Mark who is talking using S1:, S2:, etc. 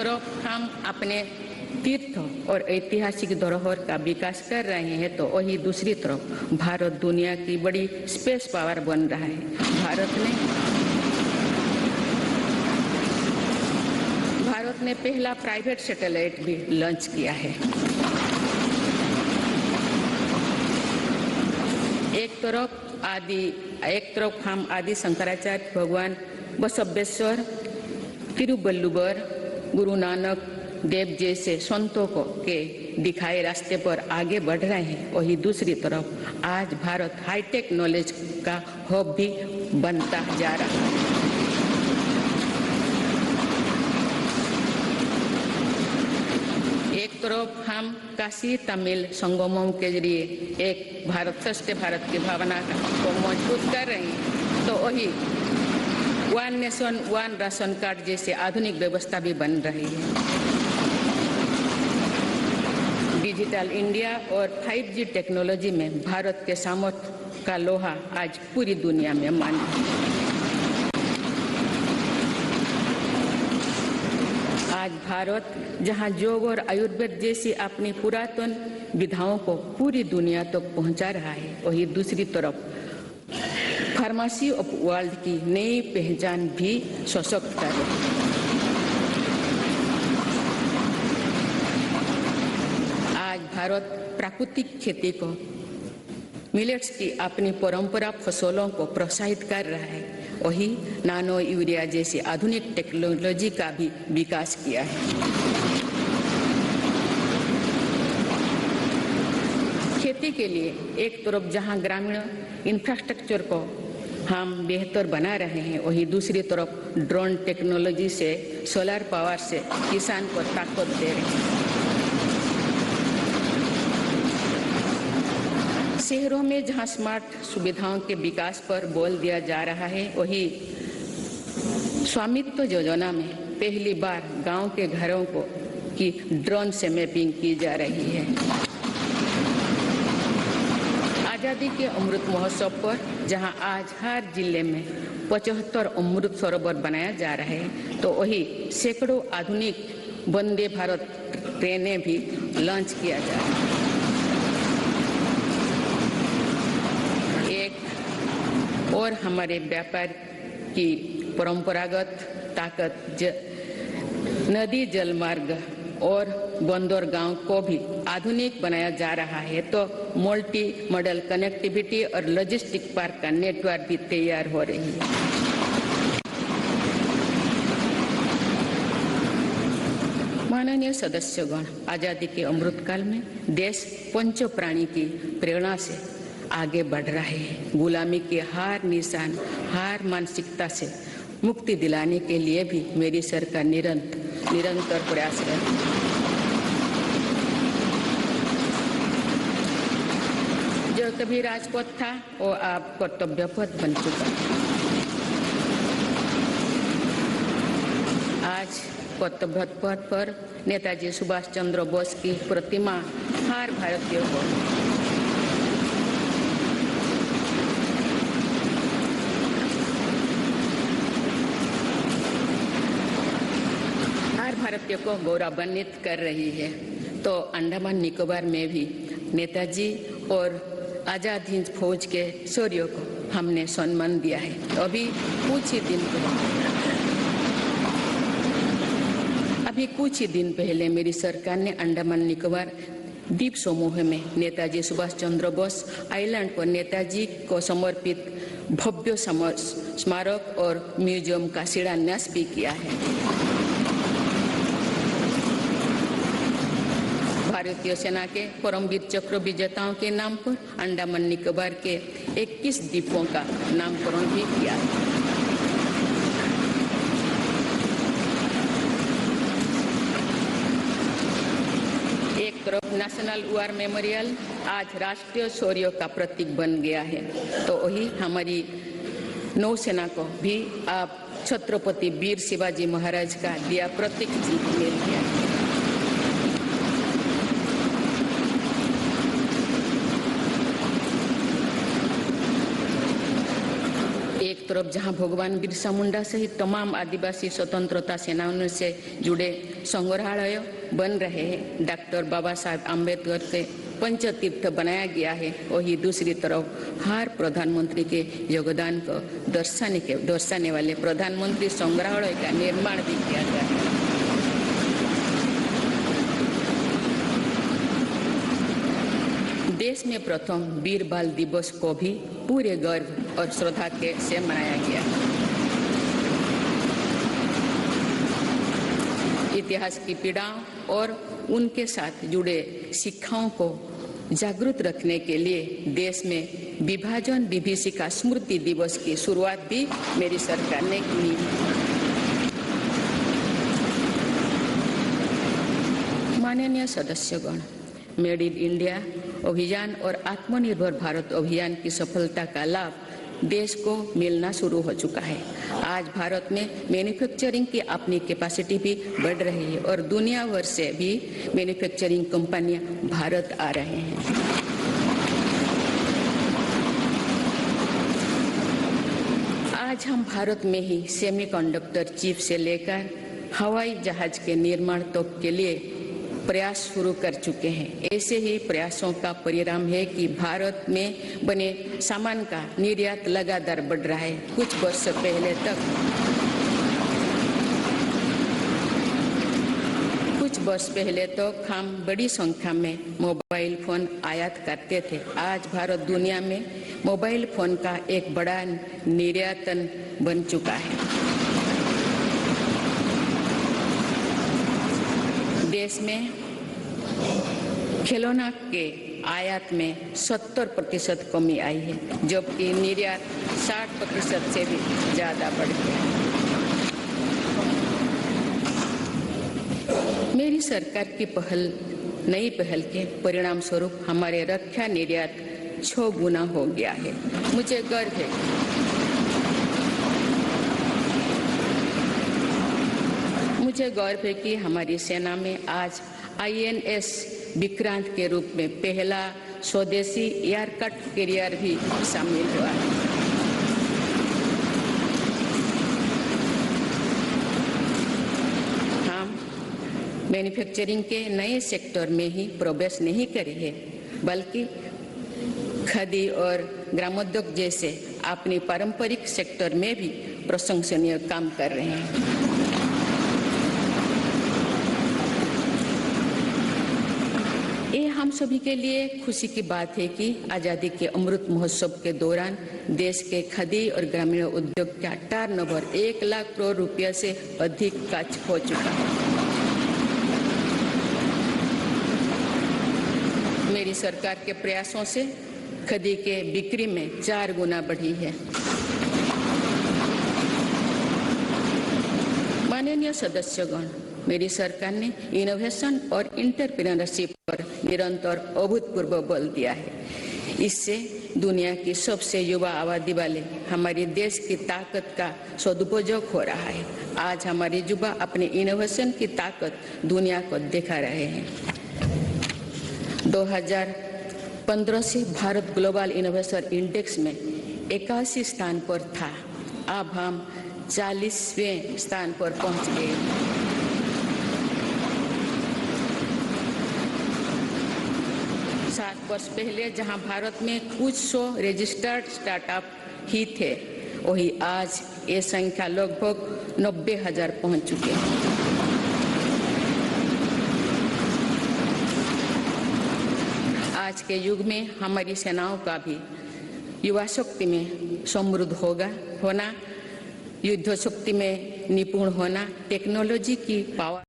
S1: तरफ हम अपने तीर्थ और ऐतिहासिक धरोहर का विकास कर रहे हैं तो वही दूसरी तरफ भारत दुनिया की बड़ी स्पेस पावर बन रहा है। भारत ने पहला प्राइवेट सैटेलाइट भी लॉन्च किया है। एक तरफ हम आदि शंकराचार्य भगवान बसवेश्वर, तिरुवल्लुवर, गुरु नानक देव जैसे संतों के दिखाए रास्ते पर आगे बढ़ रहे हैं, वही दूसरी तरफ आज भारत हाईटेक नॉलेज का हब भी बनता जा रहा है। एक तरफ हम काशी तमिल संगमों के जरिए एक भारत श्रेष्ठ भारत की भावना को मजबूत कर रहे हैं तो वही one nation one ration card जैसे आधुनिक व्यवस्था भी बन रही है। डिजिटल इंडिया और 5G टेक्नोलॉजी में भारत के सामर्थ्य का लोहा आज पूरी दुनिया में मान्य है। आज भारत जहां योग और आयुर्वेद जैसी अपनी पुरातन विधाओं को पूरी दुनिया तक पहुंचा रहा है, वही दूसरी तरफ फार्मेसी ऑफ वर्ल्ड की नई पहचान भी सशक्त कर रही है। आज भारत प्राकृतिक खेती को मिलेट्स की अपनी परंपरा फसलों को प्रोत्साहित कर रहा है, वही नानो यूरिया जैसी आधुनिक टेक्नोलॉजी का भी विकास किया है। खेती के लिए एक तरफ जहां ग्रामीण इंफ्रास्ट्रक्चर को हम बेहतर बना रहे हैं, वही दूसरी तरफ ड्रोन टेक्नोलॉजी से सोलर पावर से किसान को ताकत दे रहे हैं। शहरों में जहां स्मार्ट सुविधाओं के विकास पर बल दिया जा रहा है, वही स्वामित्व योजना में पहली बार गांव के घरों को की ड्रोन से मैपिंग की जा रही है। आजादी के अमृत महोत्सव पर जहां आज हर जिले में 75 अमृत सरोवर बनाया जा रहा है तो वही सैकड़ों आधुनिक वंदे भारत ट्रेनें भी लॉन्च किया जा रहा है। और हमारे व्यापार की परंपरागत ताकत नदी जल मार्ग और बंदरगांव को भी आधुनिक बनाया जा रहा है तो मल्टी मॉडल कनेक्टिविटी और लॉजिस्टिक पार्क का नेटवर्क भी तैयार हो रही है। माननीय सदस्यगण, आजादी के अमृतकाल में देश पंच प्राणी की प्रेरणा से आगे बढ़ रहे हैं। गुलामी के हार निशान, हार मानसिकता से मुक्ति दिलाने के लिए भी मेरी सरकार निरंतर प्रयासरत है। जो कभी राजपथ था वो अब कर्तव्य पथ बन चुका है। आज कर्तव्य पथ पर नेताजी सुभाष चंद्र बोस की प्रतिमा हर भारतीय को भारतीय को गौरवान्वित कर रही है तो अंडमान निकोबार में भी नेताजी और आजाद हिंद फौज के शौर्यों को हमने सम्मान दिया है। अभी कुछ ही दिन पहले मेरी सरकार ने अंडमान निकोबार द्वीप समूह में नेताजी सुभाष चंद्र बोस आइलैंड पर नेताजी को समर्पित भव्य स्मारक और म्यूजियम का शिलान्यास भी किया है। भारतीय सेना के परमवीर चक्र विजेताओं के नाम पर अंडमान निकोबार के 21 द्वीपों का नामकरण भी किया। एक तरफ नेशनल वॉर मेमोरियल आज राष्ट्रीय शौर्य का प्रतीक बन गया है तो वही हमारी नौसेना को भी आप छत्रपति वीर शिवाजी महाराज का दिया प्रतीक मिल गया है। तरफ जहां भगवान बिरसा मुंडा सहित तमाम आदिवासी स्वतंत्रता सेनानियों से जुड़े संग्रहालय बन रहे हैं, डॉक्टर बाबा साहब आम्बेडकर से पंचतीर्थ बनाया गया है, वही दूसरी तरफ हर प्रधानमंत्री के योगदान को दर्शाने वाले प्रधानमंत्री संग्रहालय का निर्माण भी किया गया है। देश में प्रथम वीर बाल दिवस को भी पूरे गर्व और श्रद्धा के से मनाया गया। इतिहास की पीड़ाओं और उनके साथ जुड़े शिक्षाओं को जागरूक रखने के लिए देश में विभाजन विभीषिका स्मृति दिवस की शुरुआत भी मेरी सरकार ने की। माननीय सदस्यगण, मेड इन इंडिया अभियान और आत्मनिर्भर भारत अभियान की सफलता का लाभ देश को मिलना शुरू हो चुका है। आज भारत में मैन्युफैक्चरिंग की अपनी कैपेसिटी भी बढ़ रही है और दुनिया भर से भी मैन्युफैक्चरिंग कंपनियां भारत आ रहे हैं। आज हम भारत में ही सेमीकंडक्टर चिप से लेकर हवाई जहाज के निर्माण तक के लिए प्रयास शुरू कर चुके हैं। ऐसे ही प्रयासों का परिणाम है कि भारत में बने सामान का निर्यात लगातार बढ़ रहा है। कुछ वर्ष पहले तक हम बड़ी संख्या में मोबाइल फोन आयात करते थे। आज भारत दुनिया में मोबाइल फोन का एक बड़ा निर्यातन बन चुका है। देश में खिलौना के आयात में 70% कमी आई है, जबकि निर्यात 60% से भी ज्यादा बढ़ गया है। मेरी सरकार की नई पहल के परिणाम स्वरूप हमारे रक्षा निर्यात 6 गुना हो गया है। मुझे गर्व है कि हमारी सेना में आज INS विक्रांत के रूप में पहला स्वदेशी एयरक्राफ्ट कैरियर भी शामिल हुआ है। हम मैन्युफैक्चरिंग के नए सेक्टर में ही प्रवेश नहीं करे हैं, बल्कि खादी और ग्रामोद्योग जैसे अपने पारंपरिक सेक्टर में भी प्रशंसनीय काम कर रहे हैं। ये हम सभी के लिए खुशी की बात है कि आजादी के अमृत महोत्सव के दौरान देश के खादी और ग्रामीण उद्योग का टर्नओवर 1 लाख करोड़ रुपये से अधिक का हो चुका है। मेरी सरकार के प्रयासों से खादी के बिक्री में 4 गुना बढ़ी है। माननीय सदस्यगण, मेरी सरकार ने इनोवेशन और एंटरप्रेन्योरशिप पर निरंतर अभूतपूर्व बल दिया है। इससे दुनिया की सबसे युवा आबादी वाले हमारे देश की ताकत का सदुपयोग हो रहा है। आज हमारे युवा अपने इनोवेशन की ताकत दुनिया को दिखा रहे हैं। 2015 से भारत ग्लोबल इनोवेशन इंडेक्स में 81 स्थान पर था। अब हम 40वें स्थान पर पहुंच गए। 7 वर्ष पहले जहां भारत में कुछ 100 रजिस्टर्ड स्टार्टअप ही थे, वही आज ये संख्या लगभग 90,000 पहुंच चुके हैं। आज के युग में हमारी सेनाओं का भी युवा शक्ति में समृद्ध होना, युद्ध शक्ति में निपुण होना, टेक्नोलॉजी की पावर